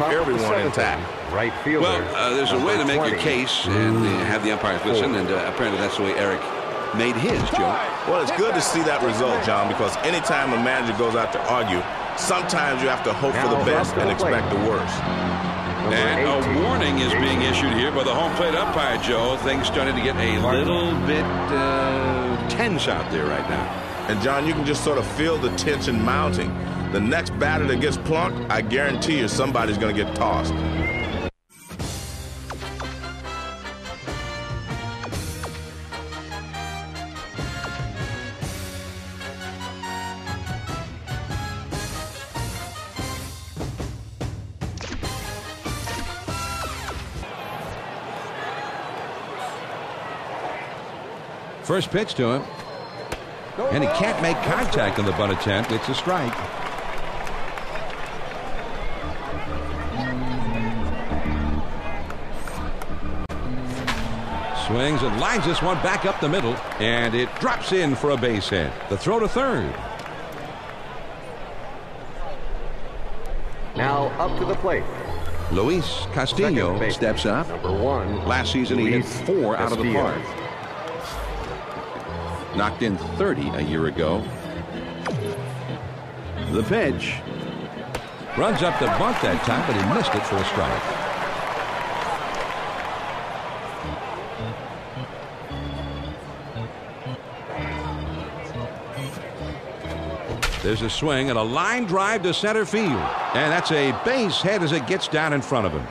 everyone intact. Right fielder. Well, there's a way to make your case and have the umpires listen, and apparently that's the way Eric made his, Joe. Well, it's good to see that result, John, because anytime a manager goes out to argue, sometimes you have to hope for the best and expect the worst. And a warning is being issued here by the home plate umpire, Joe. Things starting to get a little bit tense out there right now. And, John, you can just sort of feel the tension mounting. The next batter that gets plunked, I guarantee you somebody's going to get tossed. First pitch to him. And he can't make contact on the bunt attempt. It's a strike. Swings and lines this one back up the middle. And it drops in for a base hit. The throw to third. Now up to the plate. Luis Castillo steps up. Number 1. Last season he hit 4 out of the park. Knocked in 30 a year ago. The pitch. Runs up the bunt that time, but he missed it for a strike. There's a swing and a line drive to center field. And that's a base hit as it gets down in front of him.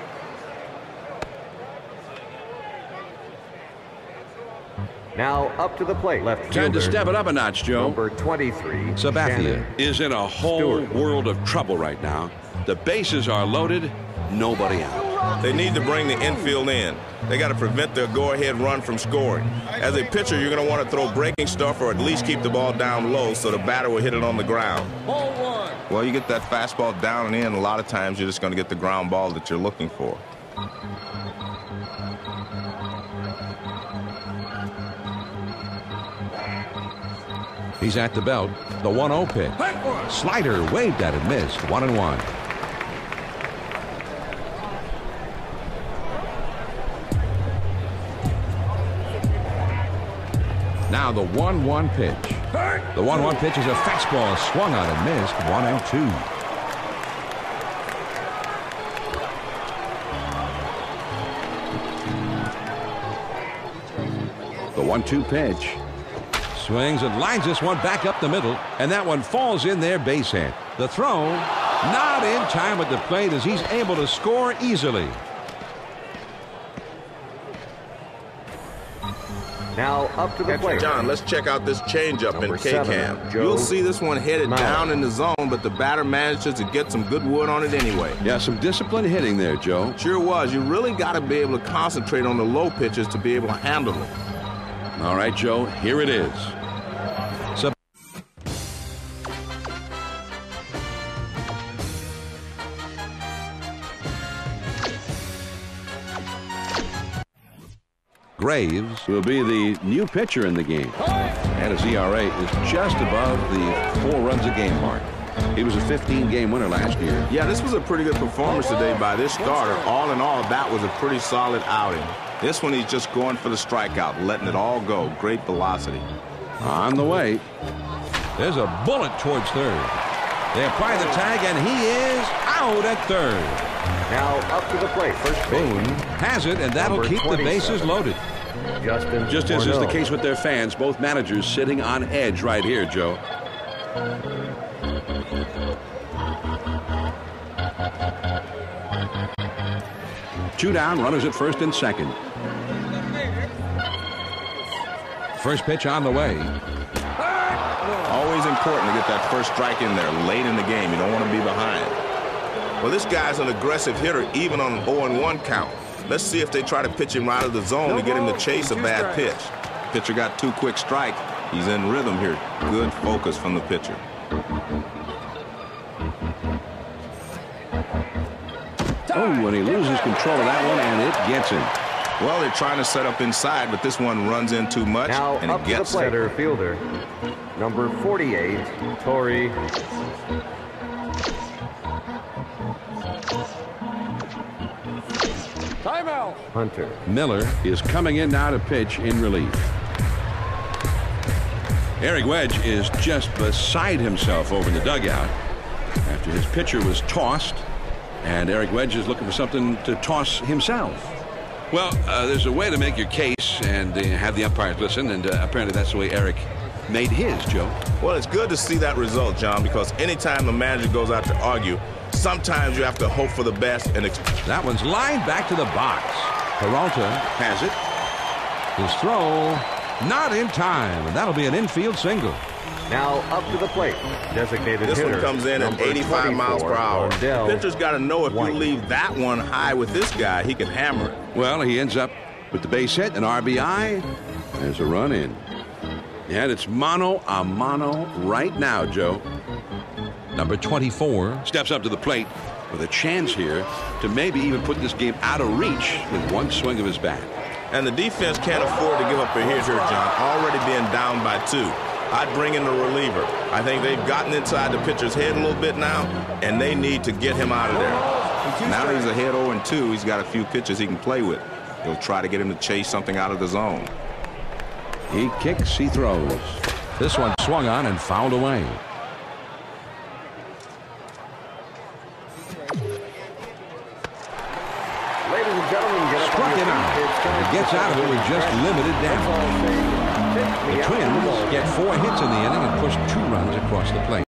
Now up to the plate. Left fielder. Time to step it up a notch, Joe. Number 23. Sabathia is in a whole world of trouble right now. The bases are loaded. Nobody out. They need to bring the infield in. They got to prevent the go-ahead run from scoring. As a pitcher, you're going to want to throw breaking stuff or at least keep the ball down low so the batter will hit it on the ground. Well, you get that fastball down and in, a lot of times you're just going to get the ground ball that you're looking for. He's at the belt. The 1-0 pitch. Slider waved at it, missed. 1-1. Now the 1-1 pitch. The 1-1 pitch is a fastball swung on and missed. 1-2. The 1-2 pitch. Swings and lines this one back up the middle, and that one falls in there, base hit. The throw not in time at the plate as he's able to score easily. Now up to the plate. John, let's check out this changeup in K-Cam. You'll see this one headed down in the zone, but the batter manages to get some good wood on it anyway. Yeah, some disciplined hitting there, Joe. Sure was. You really got to be able to concentrate on the low pitches to be able to handle them. All right, Joe, here it is. Graves will be the new pitcher in the game. And his ERA is just above the 4 runs a game mark. He was a 15-game winner last year. Yeah, this was a pretty good performance today by this starter. All in all, that was a pretty solid outing. This one, he's just going for the strikeout, letting it all go. Great velocity. On the way. There's a bullet towards third. They apply the tag, and he is out at third. Now up to the plate. First Boone has it, and that'll keep the bases loaded. Just as is the case with their fans, both managers sitting on edge right here, Joe. Two down, runners at first and second. First pitch on the way. Always important to get that first strike in there late in the game. You don't want to be behind. Well, this guy's an aggressive hitter even on an 0-1 count. Let's see if they try to pitch him right out of the zone to get him to chase a bad pitch. Pitcher got 2 quick strikes. He's in rhythm here. Good focus from the pitcher. Oh, and he loses control of that one, and it gets him. Well, they're trying to set up inside, but this one runs in too much, now and it gets the center fielder, number 48, Torrey. Timeout. Hunter. Miller is coming in now to pitch in relief. Eric Wedge is just beside himself over in the dugout after his pitcher was tossed, and Eric Wedge is looking for something to toss himself. Well, there's a way to make your case and have the umpires listen, and apparently that's the way Eric made his, Joe. Well, it's good to see that result, John, because anytime the manager goes out to argue, sometimes you have to hope for the best. And that one's lined back to the box. Peralta has it. His throw not in time, and that'll be an infield single. Now up to the plate. Designated this hitter. One comes in at 85 miles per hour. The pitcher's got to know if you leave that one high with this guy, he can hammer it. Well, he ends up with the base hit, an RBI. There's a run in. And it's mano a mano right now, Joe. Number 24 steps up to the plate with a chance here to maybe even put this game out of reach with one swing of his bat. And the defense can't afford to give up a hit here, John, already being down by 2. I'd bring in the reliever. I think they've gotten inside the pitcher's head a little bit now, and they need to get him out of there. Now he's ahead 0-2. He's got a few pitches he can play with. He'll try to get him to chase something out of the zone. He kicks, he throws. This one swung on and fouled away. Ladies and gentlemen, get up. Struck him out. He gets out of it with just limited damage. The Twins get 4 hits in the inning and push 2 runs across the plate.